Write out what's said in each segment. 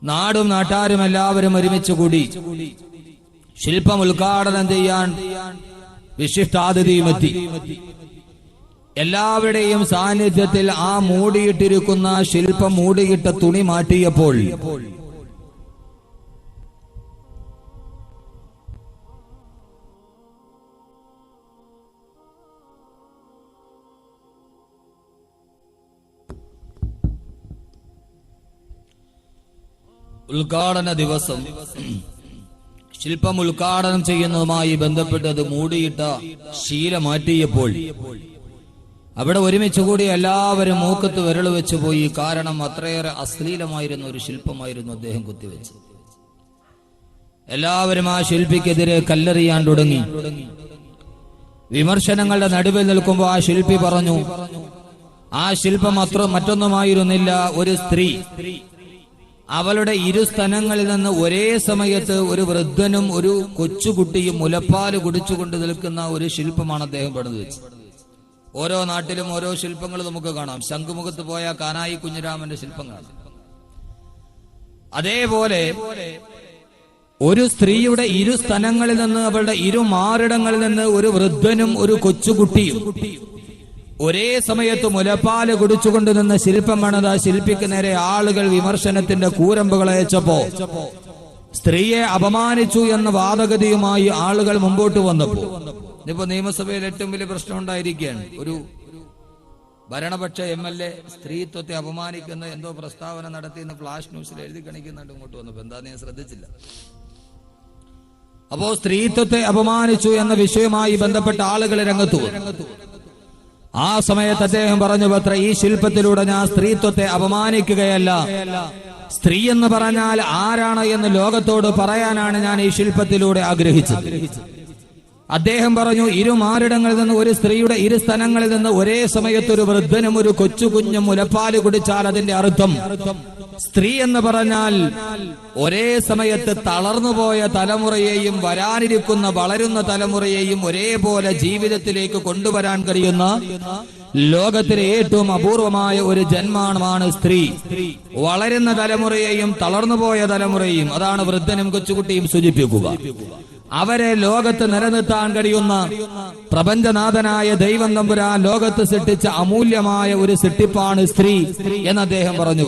നാടും നാട്ടാരും എല്ലാവരും ഒരുമിച്ച് കൂടി ശില്പം ഉദ്ഘാടനം ചെയ്യാൻ വിശിഷ്ടാതിഥിയുമെത്തി. എല്ലാവരുടെയും സാന്നിധ്യത്തിൽ ആ മൂടിയിട്ടിരിക്കുന്ന ശില്പം മൂടിയിട്ട തുണി മാറ്റിയപ്പോൾ ഉദ്ഘാടന ദിവസം ശില്പം ഉദ്ഘാടനം ചെയ്യുന്നതുമായി ബന്ധപ്പെട്ടത് മൂടിയിട്ട ശീല മാറ്റിയപ്പോൾ അവിടെ ഒരുമിച്ച് കൂടി എല്ലാവരും മൂക്കത്ത് വിരൽ വെച്ചു പോയി. കാരണം അത്രയേറെ അശ്ലീലമായിരുന്ന ഒരു ശില്പമായിരുന്നു അദ്ദേഹം കുത്തിവെച്ചത്. എല്ലാവരും ആ ശില്പിക്കെതിരെ കല്ലെറിയാൻ തുടങ്ങി. വിമർശനങ്ങളുടെ നടുവിൽ നിൽക്കുമ്പോൾ ആ ശില്പി പറഞ്ഞു, ആ ശില്പം മറ്റൊന്നുമായിരുന്നില്ല, ഒരു സ്ത്രീ അവളുടെ ഇരുസ്തനങ്ങളിൽ നിന്ന് ഒരേ സമയത്ത് ഒരു വൃദ്ധനും ഒരു കൊച്ചുകുട്ടിയും മുലപ്പാല് കുടിച്ചുകൊണ്ട് നിൽക്കുന്ന ഒരു ശില്പമാണ് അദ്ദേഹം പണിത് വെച്ചത്. ഓരോ നാട്ടിലും ഓരോ ശില്പങ്ങൾ നമുക്ക് കാണാം. ശംഖുമുഖത്ത് പോയ കാനായി കുഞ്ഞിരാമന്റെ ശില്പം കാണാം. അതേപോലെ ഒരു സ്ത്രീയുടെ ഇരുസ്തനങ്ങളിൽ നിന്ന്, അവളുടെ ഇരുമാറിടങ്ങളിൽ നിന്ന് ഒരു വൃദ്ധനും ഒരു കൊച്ചുകുട്ടിയും ഒരേ സമയത്ത് മുലപ്പാല് കുടിച്ചുകൊണ്ട് നിന്ന് ശില്പം പണിത ശില്പിക്ക് നേരെ ആളുകൾ വിമർശനത്തിന്റെ കൂരമ്പുകൾ അയച്ചപ്പോ സ്ത്രീയെ അപമാനിച്ചു എന്ന വാദഗതിയുമായി ആളുകൾ മുമ്പോട്ട് വന്നപ്പോ ഇപ്പൊ നിയമസഭയിൽ ഏറ്റവും വലിയ പ്രശ്നം ഉണ്ടായിരിക്കുകയാണ്. ഒരു ഭരണപക്ഷ MLA സ്ത്രീത്വത്തെ അപമാനിക്കുന്ന എന്തോ പ്രസ്താവന നടത്തിയെന്ന് ഫ്ലാഷ് ന്യൂസിൽ എഴുതി കാണിക്കുന്നുണ്ട്. ഇങ്ങോട്ട് വന്നപ്പോ എന്താന്ന് ഞാൻ ശ്രദ്ധിച്ചില്ല. അപ്പോ സ്ത്രീത്വത്തെ അപമാനിച്ചു എന്ന വിഷയവുമായി ബന്ധപ്പെട്ട ആളുകൾ രംഗത്തു വന്നു. ആ സമയത്ത് അദ്ദേഹം പറഞ്ഞു, പത്ര ഈ ശില്പത്തിലൂടെ ഞാൻ സ്ത്രീത്വത്തെ അപമാനിക്കുകയല്ല, സ്ത്രീ എന്ന് പറഞ്ഞാൽ ആരാണ് എന്ന് ലോകത്തോട് പറയാനാണ് ഞാൻ ഈ ശില്പത്തിലൂടെ ആഗ്രഹിച്ചത്. അദ്ദേഹം പറഞ്ഞു, ഇരുമാറിടങ്ങളിൽ നിന്ന് ഒരു സ്ത്രീയുടെ ഇരുസ്ഥലങ്ങളിൽ നിന്ന് ഒരേ സമയത്ത് ഒരു വൃദ്ധനും ഒരു കൊച്ചു കുഞ്ഞും മുലപ്പാല് കുടിച്ചാൽ അതിന്റെ അർത്ഥം സ്ത്രീ എന്ന് പറഞ്ഞാൽ ഒരേ സമയത്ത് തളർന്നുപോയ തലമുറയെയും വരാനിരിക്കുന്ന വളരുന്ന തലമുറയെയും ഒരേപോലെ ജീവിതത്തിലേക്ക് കൊണ്ടുവരാൻ കഴിയുന്ന ലോകത്തിലെ ഏറ്റവും അപൂർവമായ ഒരു ജന്മമാണ് സ്ത്രീ. വളരുന്ന തലമുറയെയും തളർന്നുപോയ തലമുറയെയും, അതാണ് വൃദ്ധനും കൊച്ചുകുട്ടിയും സൂചിപ്പിക്കുക. അവരെ ലോകത്ത് നിലനിർത്താൻ കഴിയുന്ന പ്രപഞ്ചനാഥനായ ദൈവം തമ്പുരാൻ ലോകത്ത് സൃഷ്ടിച്ച അമൂല്യമായ ഒരു സൃഷ്ടിപ്പാണ് സ്ത്രീ എന്ന് അദ്ദേഹം പറഞ്ഞു.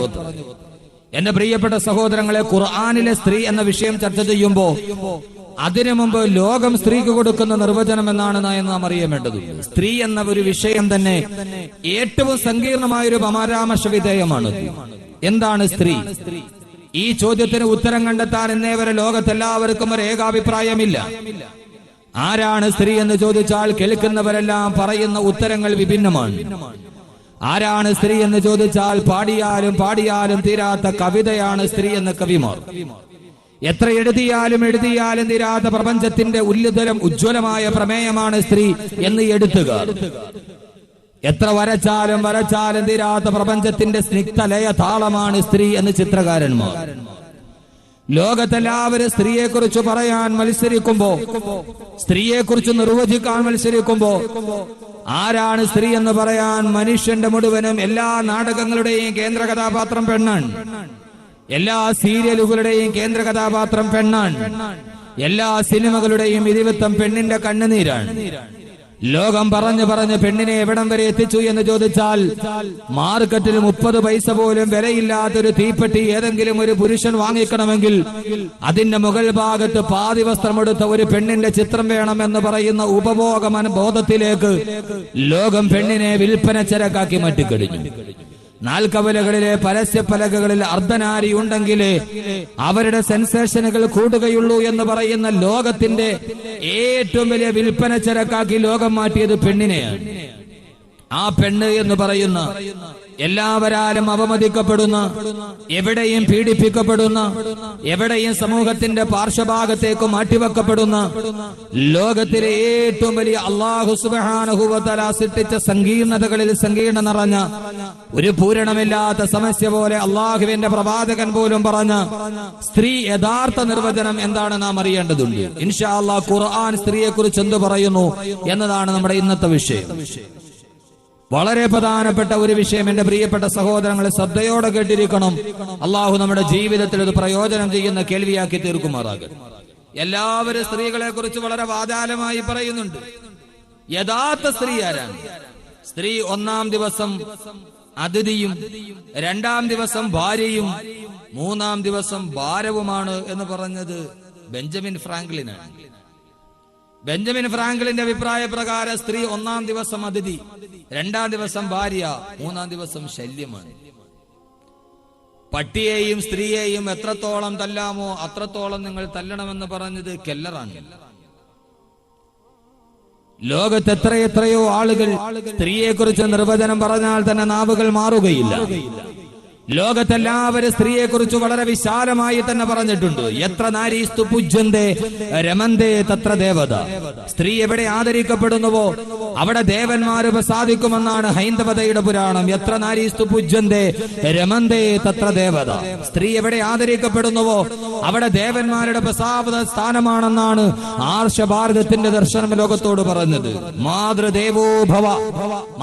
എന്റെ പ്രിയപ്പെട്ട സഹോദരങ്ങളെ, ഖുർആനിലെ സ്ത്രീ എന്ന വിഷയം ചർച്ച ചെയ്യുമ്പോ അതിനു മുമ്പ് ലോകം സ്ത്രീക്ക് കൊടുക്കുന്ന നിർവചനം എന്നാണ് നാം അറിയേണ്ടതുണ്ട്. സ്ത്രീ എന്ന ഒരു വിഷയം തന്നെ ഏറ്റവും സങ്കീർണമായൊരു പരാമർശ വിധേയമാണ്. എന്താണ് സ്ത്രീ? ഈ ചോദ്യത്തിന് ഉത്തരം കണ്ടെത്താൻ ഇന്നേ വരെ ലോകത്തെല്ലാവർക്കും ഒരു ഏകാഭിപ്രായമില്ല. ആരാണ് സ്ത്രീ എന്ന് ചോദിച്ചാൽ കേൾക്കുന്നവരെല്ലാം പറയുന്ന ഉത്തരങ്ങൾ വിഭിന്നമാണ്. ആരാണ് സ്ത്രീ എന്ന് ചോദിച്ചാൽ പാടിയാലും പാടിയാലും തീരാത്ത കവിതയാണ് സ്ത്രീ എന്ന കവിമാർ. എത്ര എഴുതിയാലും തീരാത്ത പ്രപഞ്ചത്തിന്റെ ഉല്ലുതരം ഉജ്ജ്വലമായ പ്രമേയമാണ് സ്ത്രീ എന്ന് എഴുത്തുകാർ. എത്ര വരച്ചാലും തീരാത്ത പ്രപഞ്ചത്തിന്റെ സ്നിഗ്ധലയ താളമാണ് സ്ത്രീ എന്ന് ചിത്രകാരന്മാർ. ലോകത്തെല്ലാവരും സ്ത്രീയെക്കുറിച്ച് പറയാൻ മത്സരിക്കുമ്പോ, സ്ത്രീയെക്കുറിച്ച് നിർവചിക്കാൻ മത്സരിക്കുമ്പോ, ആരാണ് സ്ത്രീ എന്ന് പറയാൻ മനുഷ്യന്റെ മുഴുവനും എല്ലാ നാടകങ്ങളുടെയും കേന്ദ്ര കഥാപാത്രം പെണ്ണാണ്. എല്ലാ സീരിയലുകളുടെയും കേന്ദ്ര കഥാപാത്രം പെണ്ണാണ്. എല്ലാ സിനിമകളുടെയും ഇതിവൃത്തം പെണ്ണിന്റെ കണ്ണുനീരാണ്. ലോകം പറഞ്ഞ് പെണ്ണിനെ എവിടം വരെ എത്തിച്ചു എന്ന് ചോദിച്ചാൽ മാർക്കറ്റിൽ 30 പൈസ പോലും വിലയില്ലാത്തൊരു തീപ്പെട്ടി ഏതെങ്കിലും ഒരു പുരുഷൻ വാങ്ങിക്കണമെങ്കിൽ അതിന്റെ മുകൾ ഭാഗത്ത് പാതി വസ്ത്രമെടുത്ത ഒരു പെണ്ണിന്റെ ചിത്രം വേണമെന്ന് പറയുന്ന ഉപഭോഗ ബോധത്തിലേക്ക് ലോകം പെണ്ണിനെ വിൽപ്പന ചരക്കാക്കി മാറ്റിക്കഴിഞ്ഞു. നാൽക്കവലകളിലെ പരസ്യപ്പലകകളിൽ അർദ്ധനാരി ഉണ്ടെങ്കിലേ അവരുടെ സെൻസേഷനുകൾ കൂടുകയുള്ളൂ എന്ന് പറയുന്ന ലോകത്തിന്റെ ഏറ്റവും വലിയ വിൽപ്പന ചരക്കാക്കി ലോകം മാറ്റിയത് പെണ്ണിനെയാണ്. ആ പെണ്ണ് എന്ന് പറയുന്ന എല്ലാവരാലും അവമതിക്കപ്പെടുന്ന, എവിടെയും പീഡിപ്പിക്കപ്പെടുന്ന, എവിടെയും സമൂഹത്തിന്റെ പാർശ്വഭാഗത്തേക്ക് മാറ്റിവെക്കപ്പെടുന്ന, ലോകത്തിലെ ഏറ്റവും വലിയ അല്ലാഹു സുബ്ഹാനഹു വ തആല സൃഷ്ടിച്ച സങ്കീർണതകളിൽ സങ്കീർണ നിറഞ്ഞ ഒരു പൂരണമില്ലാത്ത സമസ്യ പോലെ അല്ലാഹുവിന്റെ പ്രവാചകൻ പോലും പറഞ്ഞ സ്ത്രീ യഥാർത്ഥ നിർവചനം എന്താണ് നാം അറിയേണ്ടതുണ്ട്. ഇൻഷാ അല്ലാഹ് ഖുർആൻ സ്ത്രീയെ കുറിച്ച് എന്ത് പറയുന്നു എന്നതാണ് നമ്മുടെ ഇന്നത്തെ വിഷയം. വളരെ പ്രധാനപ്പെട്ട ഒരു വിഷയം എന്റെ പ്രിയപ്പെട്ട സഹോദരങ്ങളെ ശ്രദ്ധയോടെ കേട്ടിരിക്കണം. അള്ളാഹു നമ്മുടെ ജീവിതത്തിൽ ഇത് പ്രയോജനം ചെയ്യുന്ന കേൾവിയാക്കി തീർക്കുമാറാകട്ടെ. എല്ലാവരും സ്ത്രീകളെ കുറിച്ച് വളരെ വാചാലമായി പറയുന്നുണ്ട്. യഥാർത്ഥ സ്ത്രീ ആരാണ്? സ്ത്രീ ഒന്നാം ദിവസം അതിഥിയും, രണ്ടാം ദിവസം ഭാര്യയും, മൂന്നാം ദിവസം ഭാരവുമാണ് എന്ന് പറഞ്ഞത് ബെഞ്ചമിൻ ഫ്രാങ്ക്ലിനാണ്. ബെഞ്ചമിൻ ഫ്രാങ്ക്ലിന്റെ അഭിപ്രായ പ്രകാരം സ്ത്രീ ഒന്നാം ദിവസം അതിഥി, രണ്ടാം ദിവസം ഭാര്യ, മൂന്നാം ദിവസം ശല്യമാണ്. പട്ടിയെയും സ്ത്രീയെയും എത്രത്തോളം തല്ലാമോ അത്രത്തോളം നിങ്ങൾ തല്ലണമെന്ന് പറഞ്ഞത് കെല്ലറാണ്. ലോകത്ത് എത്രയെത്രയോ ആളുകൾ സ്ത്രീയെക്കുറിച്ച് നിർവചനം പറഞ്ഞാൽ തന്നെ നാവുകൾ മാറുകയില്ല. ലോകത്തെല്ലാവരും സ്ത്രീയെക്കുറിച്ച് വളരെ വിശാലമായി തന്നെ പറഞ്ഞിട്ടുണ്ട്. എത്ര നാരീസ്തു പൂജ്യന്തേ രമന്തേ തത്ര ദേവത. സ്ത്രീ എവിടെ ആദരിക്കപ്പെടുന്നുവോ അവിടെ ദേവന്മാര് പ്രസാദിക്കുമെന്നാണ് ഹൈന്ദവതയുടെ പുരാണം. എത്ര നാരീസ്തു പൂജ്യന്തേ രമന്തേ തത്ര ദേവത. സ്ത്രീ എവിടെ ആദരിക്കപ്പെടുന്നുവോ അവിടെ ദേവന്മാരുടെ പ്രസാദ സ്ഥാനമാണെന്നാണ് ആർഷഭാരതത്തിന്റെ ദർശനം ലോകത്തോട് പറഞ്ഞത്. മാതൃദേവോ ഭവ,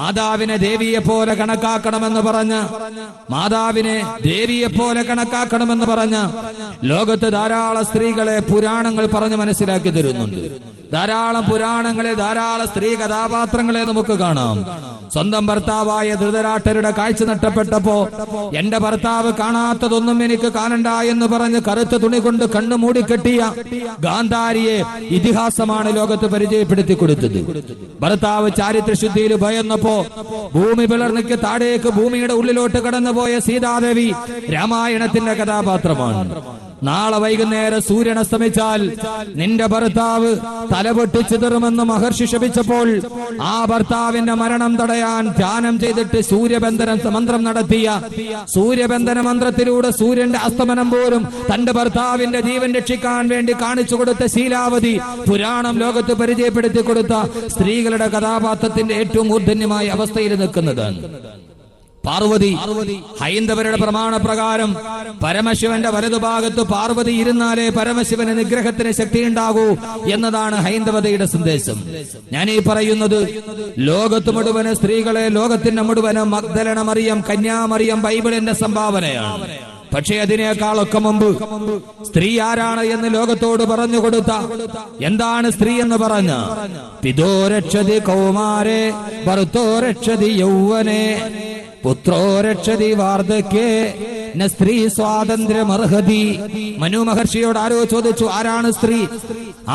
മാതാവിനെ ദേവിയെ പോലെ കണക്കാക്കണമെന്ന് പറഞ്ഞ, മാതാവിനെ ദേവിയെ പോലെ കണക്കാക്കണമെന്ന് പറഞ്ഞ ലോകത്ത് ധാരാളം സ്ത്രീകളെ പുരാണങ്ങൾ പറഞ്ഞ് മനസ്സിലാക്കി തരുന്നുണ്ട്. ധാരാളം പുരാണങ്ങളെ, ധാരാളം സ്ത്രീ കഥാപാത്രങ്ങളെ നമുക്ക് കാണാം. സ്വന്തം ഭർത്താവായ ധൃതരാഷ്ട്രരുടെ കാഴ്ച നഷ്ടപ്പെട്ടപ്പോ എന്റെ ഭർത്താവ് കാണാത്തതൊന്നും എനിക്ക് കാണണ്ട എന്ന് പറഞ്ഞ് കറുത്ത തുണി കൊണ്ട് കണ്ണു മൂടിക്കെട്ടിയ ഗാന്ധാരിയെ ഇതിഹാസമാണ് ലോകത്ത് പരിചയപ്പെടുത്തി കൊടുത്തത്. ഭർത്താവ് ചാരിത്രശുദ്ധിയിൽ ഭയന്നപ്പോ ഭൂമി പിളർന്നിക്ക് താഴേക്ക് ഭൂമിയുടെ ഉള്ളിലോട്ട് കടന്നുപോയ സീതാദേവി രാമായണത്തിന്റെ കഥാപാത്രമാണ്. നാളെ വൈകുന്നേരം സൂര്യൻ അസ്തമിച്ചാൽ നിന്റെ ഭർത്താവ് തലപൊട്ടിച്ചിതറുമെന്ന് മഹർഷി ശപിച്ചപ്പോൾ ആ ഭർത്താവിന്റെ മരണം തടയാൻ ധ്യാനം ചെയ്തിട്ട് സൂര്യബന്ധന മന്ത്രം നടത്തിയ സൂര്യബന്ധന മന്ത്രത്തിലൂടെ സൂര്യന്റെ അസ്തമനം പോലും തന്റെ ഭർത്താവിന്റെ ജീവൻ രക്ഷിക്കാൻ വേണ്ടി കാണിച്ചു കൊടുത്ത ശീലാവതി പുരാണം ലോകത്ത് പരിചയപ്പെടുത്തി കൊടുത്ത സ്ത്രീകളുടെ കഥാപാത്രത്തിന്റെ ഏറ്റവും മൂർധന്യമായ അവസ്ഥയിൽ നിൽക്കുന്നതാണ്. പാർവതി, ഹൈന്ദവരുടെ പ്രമാണപ്രകാരം പരമശിവന്റെ വലതുഭാഗത്ത് പാർവതി ഇരുന്നാലേ പരമശിവന് നിഗ്രഹത്തിന് ശക്തി ഉണ്ടാകൂ എന്നതാണ് ഹൈന്ദവതയുടെ സന്ദേശം. ഞാൻ ഈ പറയുന്നത് ലോകത്ത് മുഴുവന് സ്ത്രീകളെ, ലോകത്തിന്റെ മുഴുവന് മഗ്ദലന മറിയം, കന്യാമറിയം ബൈബിളിന്റെ സംഭാവനയാണ്. പക്ഷേ അതിനേക്കാളൊക്കെ മുമ്പ് സ്ത്രീ ആരാണ് എന്ന് ലോകത്തോട് പറഞ്ഞു കൊടുത്ത, എന്താണ് സ്ത്രീ എന്ന് പറഞ്ഞ, പിതോ രക്ഷതി കൗമാരെ ഭർത്തോ രക്ഷതി യൗവനെ പുത്രോ രക്ഷതി വാർദ്ധക്യേ ന സ്ത്രീ സ്വാതന്ത്ര്യമർഹതി. മനു മഹർഷിയോട് ആരോ ചോദിച്ചു, ആരാണ് സ്ത്രീ?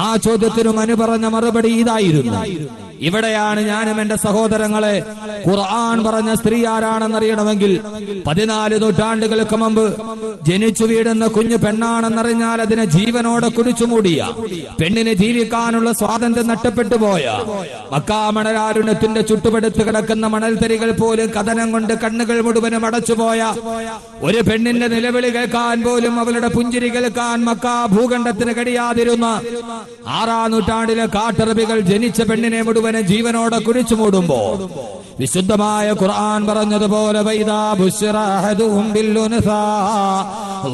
ആ ചോദ്യത്തിന് മനു പറഞ്ഞ മറുപടി ഇതായിരുന്നു. ഇവിടെയാണ് ഞാനും എന്റെ സഹോദരങ്ങളെ ഖുർആൻ പറഞ്ഞ സ്ത്രീ ആരാണെന്നറിയണമെങ്കിൽ 14 നൂറ്റാണ്ടുകൾക്ക് മുമ്പ് ജനിച്ചു വീടുന്ന കുഞ്ഞു പെണ്ണാണെന്നറിഞ്ഞാൽ അതിനെ ജീവനോടെ കുടിച്ചുമൂടിയ, പെണ്ണിന് ജീവിക്കാനുള്ള സ്വാതന്ത്ര്യം നഷ്ടപ്പെട്ടു പോയ, മക്കാമണലാരുണ്യത്തിന്റെ ചുട്ടുപെടുത്ത് കിടക്കുന്ന മണൽത്തരികൾ പോലും കഥനം കൊണ്ട് കണ്ണുകൾ മുഴുവനും അടച്ചുപോയ, ഒരു പെണ്ണിന്റെ നിലവിളി കേൾക്കാൻ പോലും അവളുടെ പുഞ്ചിരി കേൾക്കാൻ മക്കാ ഭൂഖണ്ഡത്തിന് കഴിയാതിരുന്ന 6-ാം നൂറ്റാണ്ടിലെ കാട്ടറബികൾ ജനിച്ച പെണ്ണിനെ മുഴുവൻ ജീവനോടെ കുഴിച്ചു മൂടുമ്പോ വിശുദ്ധമായ ഖുർആൻ പറഞ്ഞതുപോലെ വൈദാ ബുശ്റ അഹദുഹും ബിൽഉൻസാ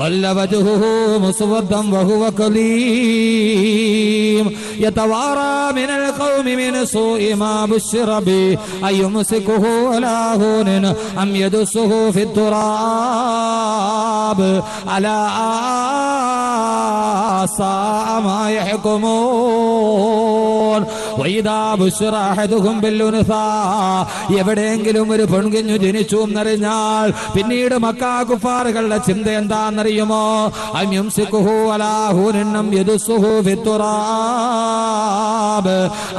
ളല്ല വജ്ഹുഹു മുസ്വദ്ദൻ വഹുവ കലീം യതവാറാ മിനൽ ഖൗമി മിൻ സൂഇ മാ ബുശ്റ ബി അയുംസികുഹു അലാ ഹൂനിൻ അം യദുസുഹു ഫിത്തുറാബ് അലാ സാഅ മാ യഹ്കുമൂൻ. വൈദാ ബുശ്റ അഹദുഹും ബിൽഉൻസാ, എവിടെയെങ്കിലും ഒരു പെൺകുഞ്ഞു ജനിച്ചു എന്നറിഞ്ഞാൽ പിന്നീട് മക്കാ കുഫാറുകളുടെ ചിന്ത എന്താണെന്നറിയുമോ? അംയുംസികുഹു അലാ ഹൂനിൻ അം യദുസുഹു ഫിത്തുറാബ്.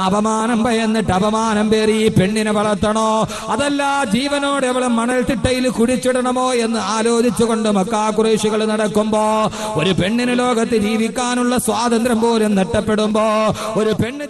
അപമാനം ഭയന്നിട്ട് അപമാനം പേറി ഈ പെണ്ണിനെ വളർത്തണോ, അതല്ല ജീവനോടെ അവളെ മണൽത്തിട്ടയിൽ കുഴിച്ചിടണമോ എന്ന് ആലോചിച്ചുകൊണ്ട് മക്കാ ഖുറൈശികൾ നടക്കുമ്പോ ഒരു പെണ്ണിന് ലോകത്ത് ജീവിക്കാനുള്ള സ്വാതന്ത്ര്യം പോലും നഷ്ടപ്പെടുമ്പോ ഒരു പെണ്ണ്